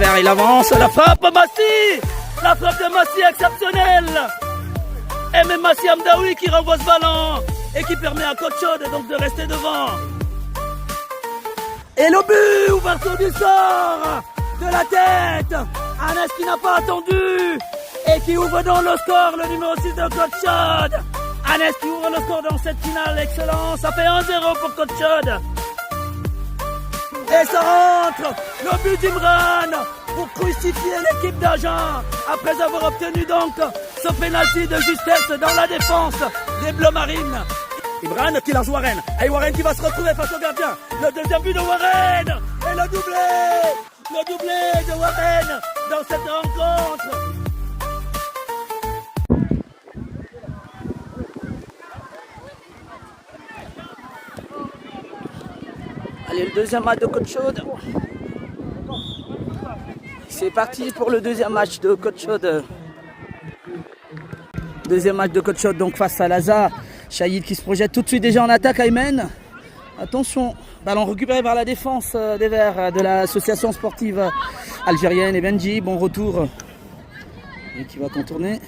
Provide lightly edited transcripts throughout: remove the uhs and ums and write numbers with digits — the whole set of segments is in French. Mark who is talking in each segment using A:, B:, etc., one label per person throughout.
A: Devers, il avance, la frappe Massi. La frappe de Massi exceptionnelle. Et même Massi Amdaoui qui renvoie ce ballon et qui permet à Côte Chaude donc de rester devant. Et le but, ouverture du sort de la tête. Anes qui n'a pas attendu et qui ouvre donc le score, le numéro 6 de Côte Chaude. Anes qui ouvre le score dans cette finale, excellent. Ça fait 1-0 pour Côte Chaude. Et ça rentre, le but d'Imran pour crucifier l'équipe d'Agen après avoir obtenu donc ce pénalty de justesse dans la défense des Bleus Marines. Imran qui lance Warren, et Warren qui va se retrouver face au gardien. Le deuxième but de Warren et le doublé de Warren dans cette rencontre. Allez, le deuxième match de Côte Chaude. C'est parti pour le deuxième match de Côte Chaude. Deuxième match de Côte Chaude donc face à Laza. Chahid qui se projette tout de suite déjà en attaque. Aymen. Attention, ballon récupéré par la défense des Verts de l'association sportive algérienne. Et Benji, bon retour. Et qui va contourner.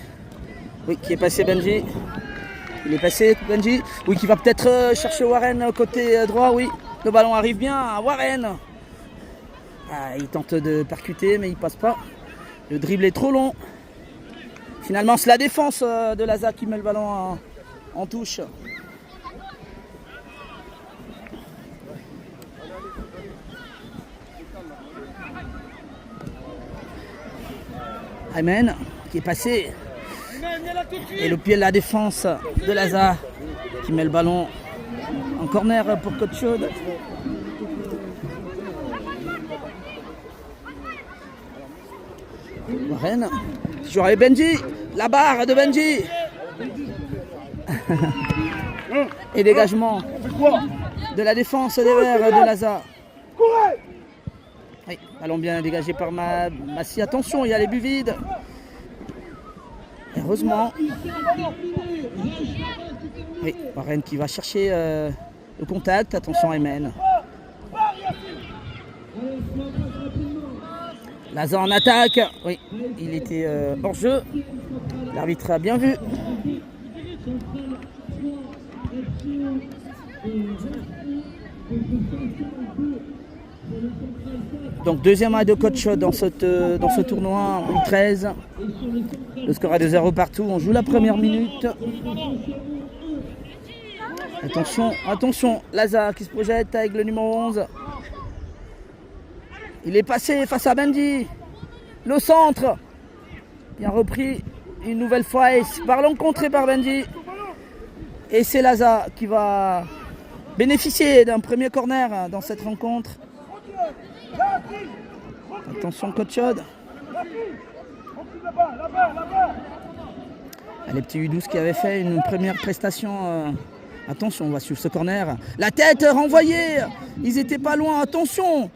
A: Oui, qui est passé Benji. Il est passé Benji. Oui, qui va peut-être chercher Warren côté droit. Oui, le ballon arrive bien à Warren. Ah, il tente de percuter mais il passe pas. Le dribble est trop long. Finalement c'est la défense de Laza qui met le ballon en touche. Aymen qui est passé. Et le pied de la défense de Laza qui met le ballon en corner pour Côte Chaude. Warren, toujours avec Benji, la barre de Benji. Et dégagement de la défense des Verts de Laza. Oui, ballon bien dégagé par Massi. Attention, il y a les buts vides. Heureusement. Oui, Warren qui va chercher le contact. Attention, Aymen. Laza en attaque. Oui, il était hors jeu. L'arbitre a bien vu. Donc deuxième match de Côte Chaude dans ce tournoi U13. Le score est de 0 partout. On joue la première minute. Attention, attention. Laza qui se projette avec le numéro 11. Il est passé face à Benji. Le centre. Bien repris une nouvelle fois. Et ballon contré par Benji. Et c'est Laza qui va bénéficier d'un premier corner dans cette rencontre. Attention Côte Chaude. Les petits U12 qui avaient fait une première prestation. Attention, on va suivre ce corner. La tête renvoyée. Ils n'étaient pas loin. Attention.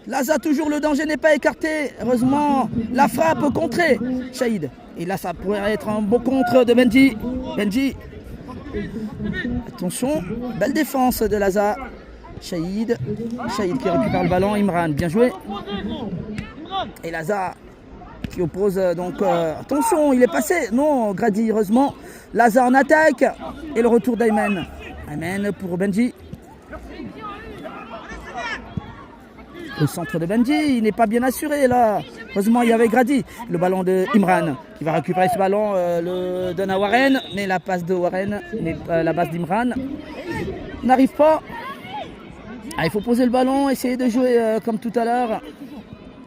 A: Laza, toujours le danger n'est pas écarté. Heureusement, la frappe contrée. Chahid. Et là, ça pourrait être un beau contre de Benji. Benji. Attention. Belle défense de Laza. Chahid. Chahid qui récupère le ballon. Imran, bien joué. Et Laza qui oppose donc. Attention, il est passé. Non, Grady, heureusement. Laza en attaque. Et le retour d'Aymen. Aymen pour Benji. Le centre de Benji, il n'est pas bien assuré là. Heureusement, il y avait Grady. Le ballon de Imran qui va récupérer ce ballon, le donne à Warren. Mais la passe de Warren, la passe d'Imran n'arrive pas. Ah, il faut poser le ballon, essayer de jouer comme tout à l'heure.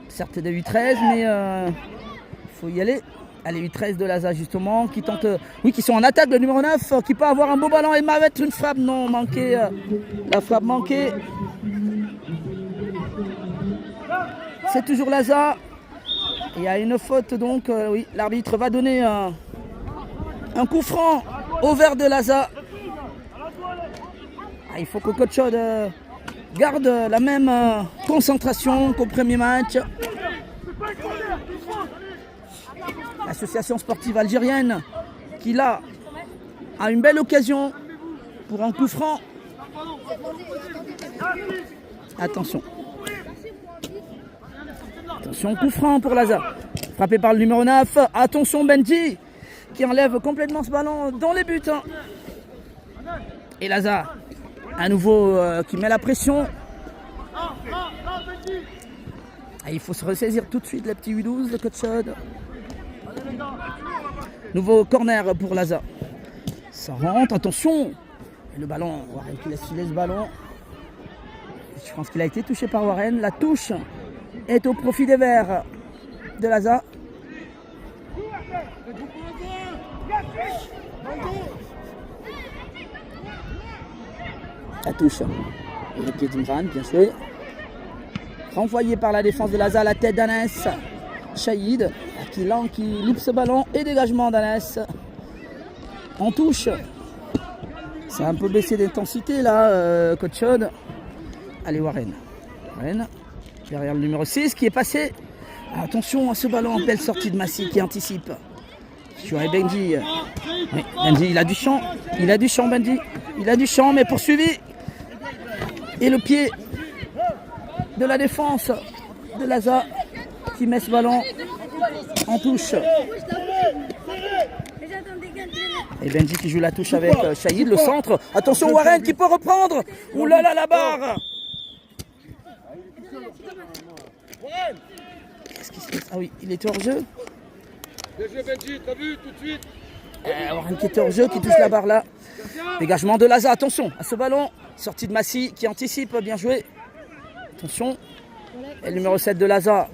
A: Certes de U13, mais il faut y aller. Allez, U13 de Laza justement, qui tente, oui, qui sont en attaque. Le numéro 9 qui peut avoir un beau ballon et mettre une frappe. Non, manqué. La frappe manquée. C'est toujours Laza. Il y a une faute donc, oui, l'arbitre va donner un coup franc au vert de Laza. Ah, il faut que Côte Chaude garde la même concentration qu'au premier match. L'association sportive algérienne qui là a une belle occasion pour un coup franc. Attention, coup franc pour Laza. Frappé par le numéro 9. Attention, Benji qui enlève complètement ce ballon dans les buts. Et Laza, à nouveau, qui met la pression. Et il faut se ressaisir tout de suite, les petits 8-12 de coach Chaude. Nouveau corner pour Laza. Ça rentre, attention. Et le ballon, Warren qui laisse filer ce ballon. Je pense qu'il a été touché par Warren. La touche est au profit des Verts de Laza. La touche. Et le pied d'Imran, bien joué. Renvoyé par la défense de Laza, la tête d'Anas Shahid qui loupe ce ballon et dégagement d'Anas en touche. C'est un peu baissé d'intensité là, coach Chaude. Allez, Warren derrière le numéro 6 qui est passé. Attention à ce ballon, belle sortie de Massy qui anticipe. Sur Benji. Oui, Benji, il a du champ, Benji. Il a du champ, mais poursuivi. Et le pied de la défense de Laza qui met ce ballon en touche. Et Benji qui joue la touche avec Shahid, le centre. Attention, Warren qui peut reprendre. Ouh là là, la barre. Qu'est-ce qui se passe? Ah oui, il était hors jeu.
B: Bien joué Benji, t'as vu tout de suite.
A: Warren qui était hors jeu, qui touche la barre là. Dégagement de Laza, attention à ce ballon. Sortie de Massy qui anticipe, bien joué. Attention. Et le numéro 7 de Laza.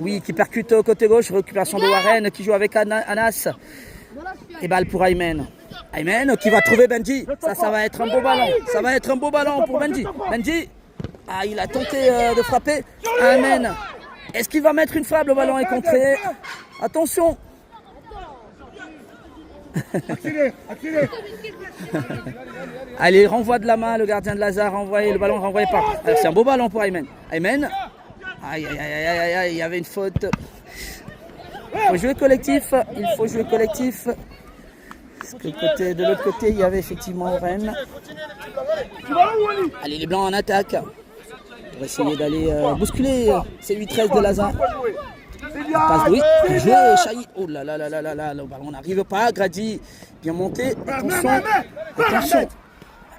A: Oui, qui percute au côté gauche. Récupération de Warren qui joue avec Anas. Et balle pour Aymen. Aymen qui va trouver Benji. Ça va être un beau ballon. Ça va être un beau ballon pour Benji. Benji. Ah, il a tenté de frapper. Aymen. Est-ce qu'il va mettre une frappe? Le ballon est contré. Attention.
B: Accélère.
A: Allez, renvoi de la main, le gardien de Laza renvoyé, le ballon renvoyé par. C'est un beau ballon pour Aymen. Aymen. Aïe, il y avait une faute. Il faut jouer collectif. Parce que de l'autre côté, il y avait effectivement Rennes. Allez, les Blancs en attaque. Pour essayer d'aller bousculer ces 8-13 de Laza. Passe oui, bien joué, Shahid. Oh là là, le ballon n'arrive pas. Grady, bien monté. Attention.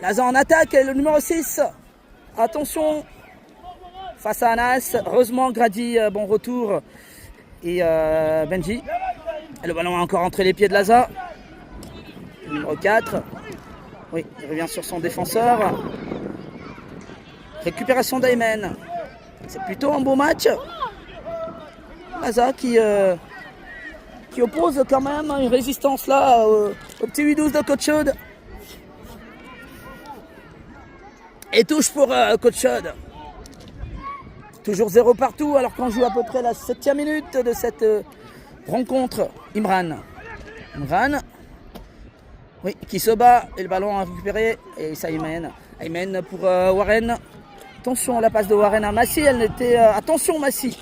A: Laza en attaque, le numéro 6. Attention. Face à Anas. Heureusement, Grady, bon retour. Et Benji. Et le ballon a encore entré les pieds de Laza. Numéro 4. Oui, il revient sur son défenseur. Récupération d'Aymen. C'est plutôt un beau match. Laza qui oppose quand même une résistance là au petit 8-12 de coach Chaude. Et touche pour coach Chaude. Toujours 0 partout alors qu'on joue à peu près la 7e minute de cette rencontre. Imran. Oui, qui se bat et le ballon a récupéré. Et ça Aymen. Aymen pour Warren. Attention à la passe de Warren à Massy. Elle n'était. Attention Massy.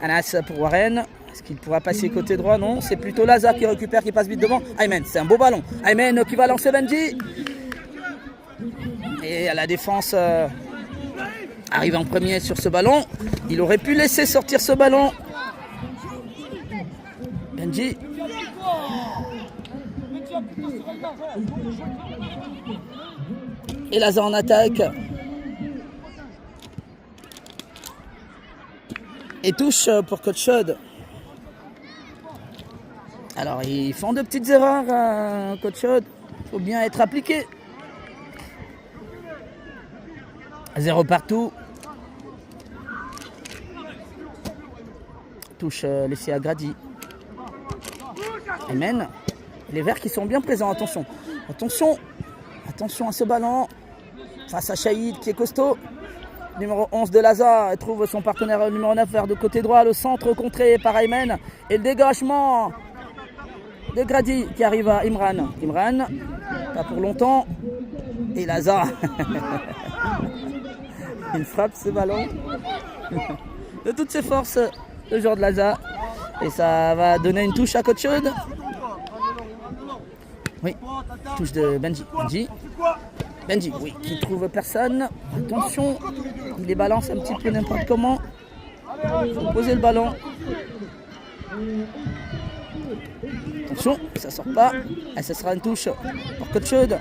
A: Anas pour Warren. Est-ce qu'il pourra passer côté droit? Non, c'est plutôt Laza qui récupère, qui passe vite devant. Aymen, c'est un beau ballon. Aymen qui va lancer Benji. Et à la défense arrive en premier sur ce ballon. Il aurait pu laisser sortir ce ballon. Benji. Et Laza en attaque. Et touche pour coach Chaude. Alors ils font de petites erreurs, coach Chaude. Il faut bien être appliqué. 0 partout. Touche laissée à Grady. Aymen. Les Verts qui sont bien présents. Attention à ce ballon. Face à Shahid qui est costaud. Numéro 11 de Laza trouve son partenaire numéro 9 vers de côté droit. Le centre contré par Aymen. Et le dégagement de Grady qui arrive à Imran. Pas pour longtemps. Et Laza. Il frappe ce ballon. De toutes ses forces, le joueur de Laza. Et ça va donner une touche à coach Chaude. Oui, touche de Benji. Benji, oui, qui trouve personne. Attention, il les balance un petit peu n'importe comment. Il faut poser le ballon. Attention, ça sort pas. Et ça sera une touche pour Coach Chaude.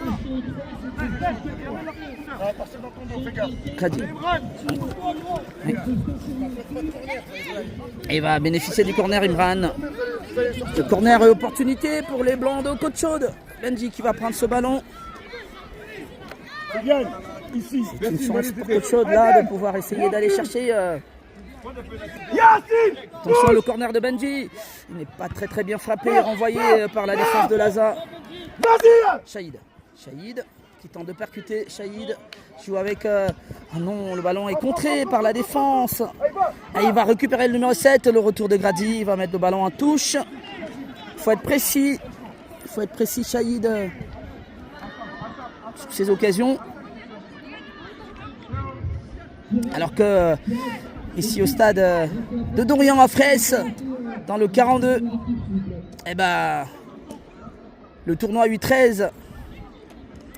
A: Khadi. Oui. Et il va bénéficier du corner Imran. Le corner et opportunité pour les blancs de Coach Chaude. Benji qui va prendre ce ballon. C'est une chance pour Coach Chaude là de pouvoir essayer d'aller chercher. Attention le corner de Benji. Il n'est pas très bien frappé, renvoyé par la défense de Laza. Shahid qui tente de percuter. Shahid joue avec... Ah non, le ballon est contré par la défense. Et il va récupérer le numéro 7, le retour de Grady. Il va mettre le ballon en touche. Il faut être précis. Shahid, sur ces occasions. Alors que ici au stade de Dorian à Fraisse, dans le 42, eh ben, le tournoi U13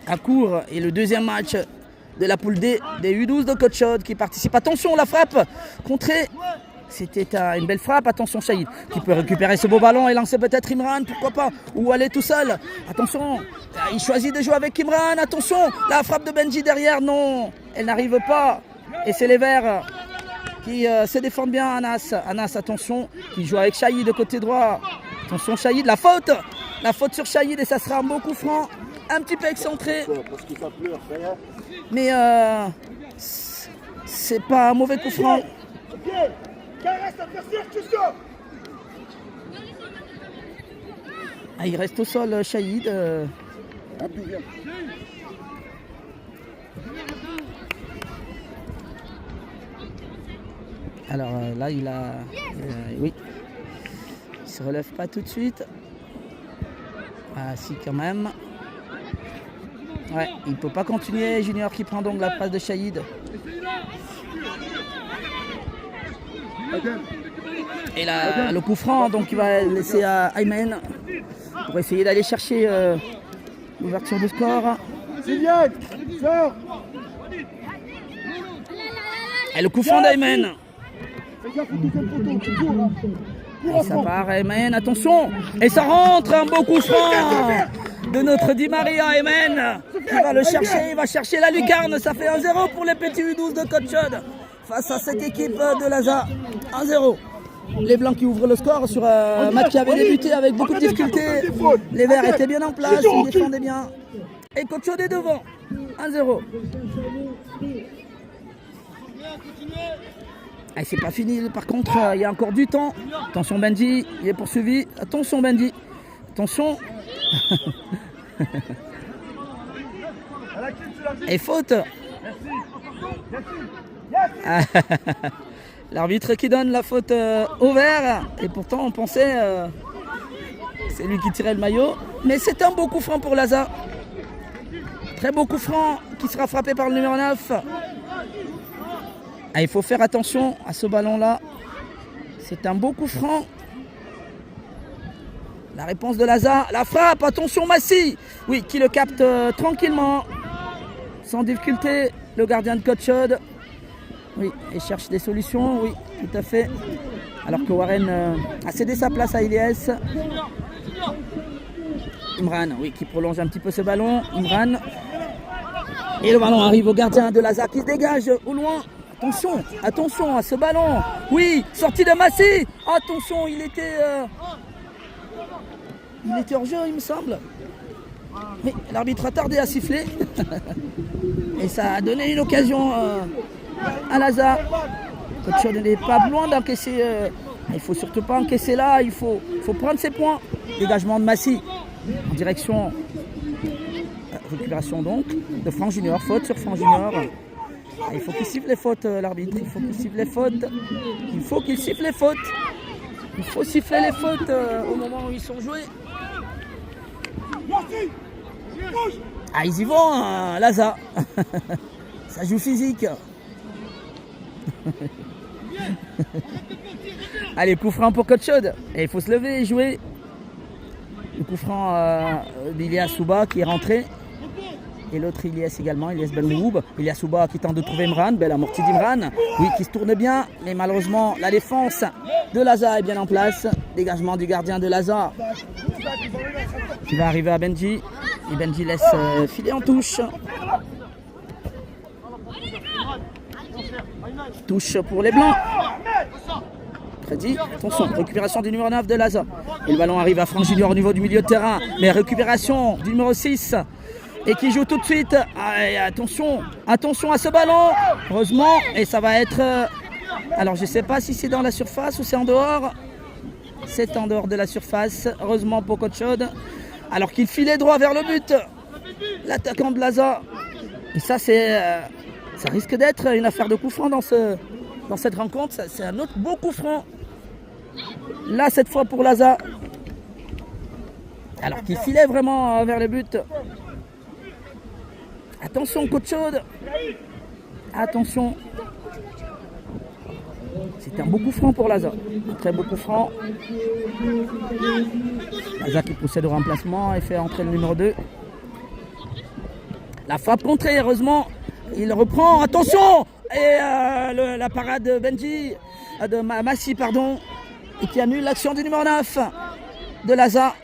A: à court et le deuxième match de la poule D des U12 de Coach Chaude qui participe. Attention, la frappe contrée. C'était une belle frappe. Attention, Shahid qui peut récupérer ce beau ballon et lancer peut-être Imran, pourquoi pas, ou aller tout seul. Attention, il choisit de jouer avec Imran. Attention, la frappe de Benji derrière, non, elle n'arrive pas. Et c'est les Verts qui se défendent bien. Anas, attention, qui joue avec Shahid de côté droit. Attention, Shahid, la faute sur Shahid et ça sera un beau coup franc. Un petit peu excentré. Mais c'est pas un mauvais coup franc. Ah, il reste au sol, Shahid. Alors là, il a... oui. Il se relève pas tout de suite. Ah si, quand même. Ouais, il ne peut pas continuer. Junior qui prend donc la place de Shahid. Et là, le coup franc, donc il va laisser à Aymen pour essayer d'aller chercher l'ouverture du score. Et le coup franc d'Aymen. Et ça part Aymen, attention. Et ça rentre, un beau coup franc de notre Di Maria. Aymen qui va le chercher, il va chercher la lucarne. Ça fait 1-0 pour les petits U12 de Coach Chaude face à cette équipe de Laza. 1-0. Les Blancs qui ouvrent le score sur un match qui avait débuté avec beaucoup de difficultés. Les Verts étaient bien en place, ils défendaient bien. Et Coach Chaude est devant. 1-0. Et c'est pas fini, par contre, il y a encore du temps. Attention Benji, il est poursuivi. Attention Benji. Attention. Et faute. L'arbitre qui donne la faute au Vert. Et pourtant on pensait c'est lui qui tirait le maillot. Mais c'est un beau coup franc pour Laza. Très beau coup franc qui sera frappé par le numéro 9. Ah, il faut faire attention à ce ballon-là. C'est un beau coup franc. La réponse de Laza. La frappe. Attention Massy. Oui, qui le capte tranquillement. Sans difficulté. Le gardien de Coach Chaude. Oui, et cherche des solutions. Oui, tout à fait. Alors que Warren a cédé sa place à Ilyes. Imran, oui, qui prolonge un petit peu ce ballon. Imran. Et le ballon arrive au gardien de Laza qui se dégage au loin. Attention à ce ballon. Oui, sortie de Massy. Attention, il était hors jeu, il me semble. Mais l'arbitre a tardé à siffler. Et ça a donné une occasion à Laza. Coach Chaude n'est pas loin d'encaisser. Il ne faut surtout pas encaisser là. Il faut prendre ses points. Dégagement de Massy en direction. Récupération donc de Franck Junior. Faute sur Franck Junior. Il faut qu'il siffle les fautes, l'arbitre. Il faut qu'il siffle les fautes. Il faut siffler les fautes au moment où ils sont joués. Ah, ils y vont, hein, Laza. Ça joue physique. Allez, coup franc pour Coach Chaude. Et il faut se lever et jouer. Le coup franc d'Ilias Souba qui est rentré. Et l'autre Ilyes également, Ilyes Benmoub. Ilyes Ouba qui tente de trouver Imran. Belle amortie d'Imran. Oui, qui se tourne bien. Mais malheureusement, la défense de Laza est bien en place. Dégagement du gardien de Laza. Qui va arriver à Benji. Et Benji laisse filer en touche. Touche pour les Blancs. Freddy, attention, récupération du numéro 9 de Laza. Et le ballon arrive à Franck Junior au niveau du milieu de terrain. Mais récupération du numéro 6. Et qui joue tout de suite. Allez, attention à ce ballon. Heureusement, et ça va être... alors je ne sais pas si c'est dans la surface ou c'est en dehors. C'est en dehors de la surface. Heureusement pour Coach Chaude. Alors qu'il filait droit vers le but. L'attaquant de Laza. Et ça c'est... ça risque d'être une affaire de coup franc dans cette rencontre. C'est un autre beau coup franc. Là cette fois pour Laza. Alors qu'il filait vraiment vers le but. Attention, Coach Chaude. Attention. C'est un beau coup franc pour Laza. Un très beau coup franc. Laza qui procède au remplacement et fait entrer le numéro 2. La frappe contrée, heureusement. Il reprend. Attention. Et la parade de Benji. De Massi, pardon. Et qui annule l'action du numéro 9 de Laza.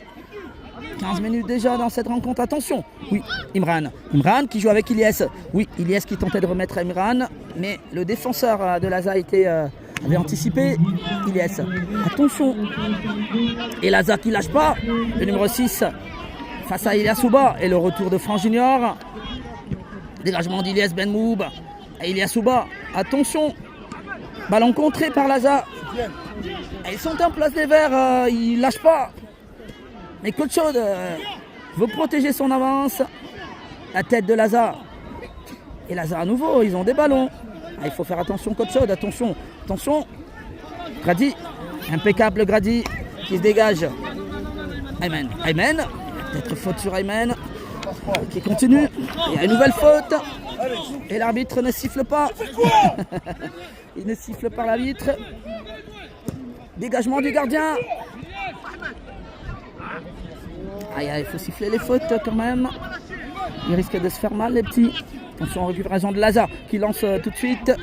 A: 15 minutes déjà dans cette rencontre, attention. Oui, Imran qui joue avec Ilyes. Oui, Ilyes qui tentait de remettre Imran. Mais le défenseur de Laza avait anticipé Ilyes. Attention. Et Laza qui lâche pas. Le numéro 6 face à Ilyes Ouba. Et le retour de Franck Junior. Dégagement d'Ilyes Benmoub. Et Ilyes Ouba. Attention. Ballon contré par Laza. Et ils sont en place des Verts. Ils lâchent pas. Mais Coach Chaude veut protéger son avance. La tête de Laza. Et Laza à nouveau, ils ont des ballons. Il faut faire attention, Coach Chaude, attention. Grady, impeccable Grady qui se dégage. Ayman, peut-être faute sur Ayman qui continue. Il y a une nouvelle faute. Et l'arbitre ne siffle pas. Il ne siffle pas l'arbitre. Dégagement du gardien. Il faut siffler les fautes quand même. Il risque de se faire mal les petits. Attention, récupération de Laza qui lance tout de suite.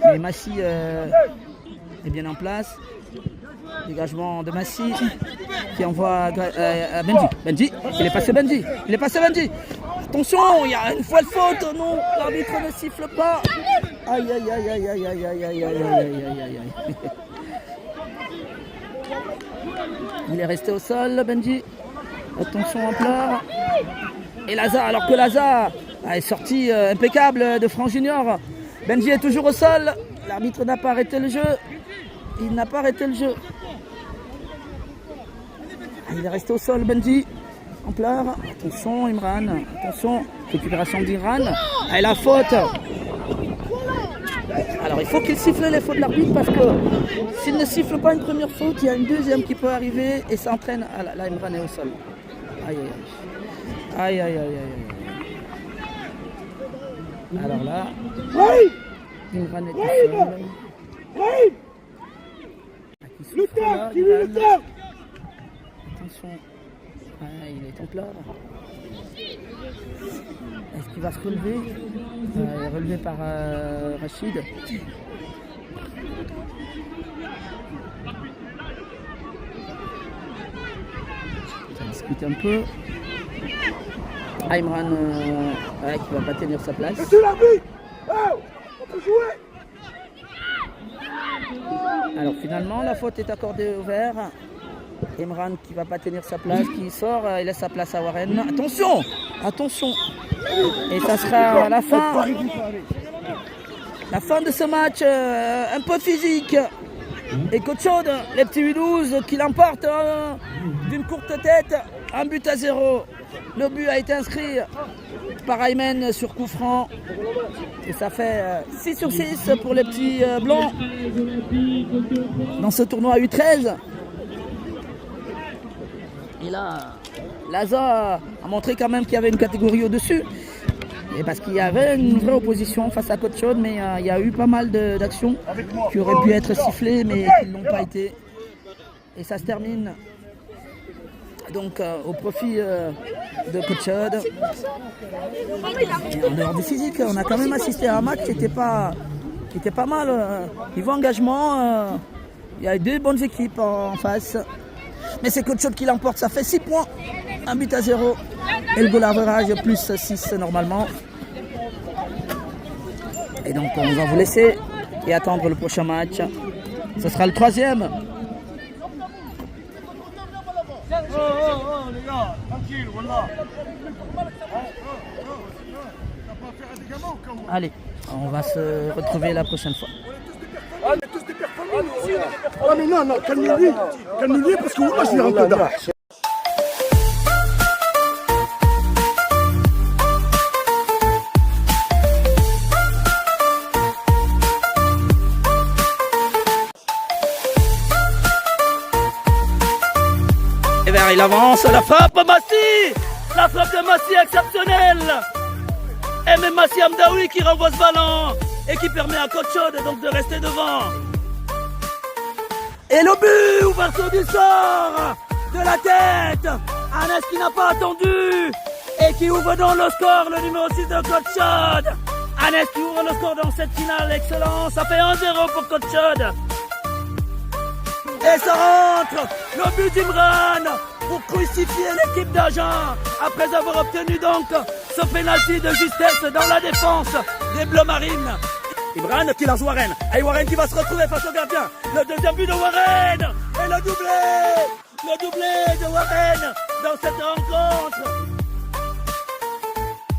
A: Mais Massi est bien en place. Dégagement de Massi qui envoie à Benji. Il est passé Benji. Attention, il y a une fois de faute. Non, l'arbitre ne siffle pas. Aïe. Il est resté au sol, Benji. Attention en pleurs. Et Laza, alors que Laza est sorti impeccable de Franck Junior. Benji est toujours au sol. L'arbitre n'a pas arrêté le jeu. Il n'a pas arrêté le jeu. Il est resté au sol, Benji. En pleurs. Attention, Imran. Attention. Récupération d'Imran. Et la faute. Alors il faut qu'il siffle les fautes de l'arbitre parce que s'il ne siffle pas une première faute, il y a une deuxième qui peut arriver et ça entraîne. Là, Imran est au sol. Aïe. Alors là, Imran est au sol. Attention. Il est en pleurs. Est-ce qu'il va se relever? Il est relevé par Rachid. Ça discute un peu. Imran qui va pas tenir sa place. Alors finalement la faute est accordée au vert. Imran qui va pas tenir sa place, qui sort, il laisse sa place à Warren. Attention. Et ça sera la fin. La fin de ce match un peu physique. Et Coach Chaude, les petits 8-12 qui l'emportent d'une courte tête, 1-0. Le but a été inscrit par Ayman sur coup franc. Et ça fait 6/6 pour les petits blancs dans ce tournoi U13. Et là, Laza a montré quand même qu'il y avait une catégorie au-dessus. Et parce qu'il y avait une vraie opposition face à Coach Chaude, mais il y a eu pas mal d'actions qui auraient pu être sifflées, mais qui ne l'ont pas été. Et ça se termine Donc au profit de Coach Odd. Et en dehors du physique, on a quand même assisté à un match qui était pas mal. Niveau engagement, il y a deux bonnes équipes en face. Mais c'est Coach Odd qui l'emporte, ça fait 6 points. 1-0. Et le goal average plus 6 normalement. Et donc on va vous laisser et attendre le prochain match. Ce sera le 3e.
B: les gars, tranquille, voilà.
A: Allez, on va se retrouver la prochaine fois.
B: On est tous des performants. Ah mais non, calmez-lui parce que moi je suis rentré dedans.
A: Et vers il avance, la frappe Massi. La frappe de Massi exceptionnelle. Et même Massi Amdaoui qui renvoie ce ballon et qui permet à Coach Odd donc de rester devant. Et le but, ouverture du sort de la tête. Anes qui n'a pas attendu et qui ouvre donc le score, le numéro 6 de Coach Odd. Anes qui ouvre le score dans cette finale, excellent. Ça fait 1-0 pour Coach Odd. Et ça rentre, le but d'Imran pour crucifier l'équipe d'Agen après avoir obtenu donc ce pénalty de justesse dans la défense des Bleus Marines. Imran qui lance Warren, et Warren qui va se retrouver face au gardien. Le deuxième but de Warren et le doublé de Warren dans cette rencontre.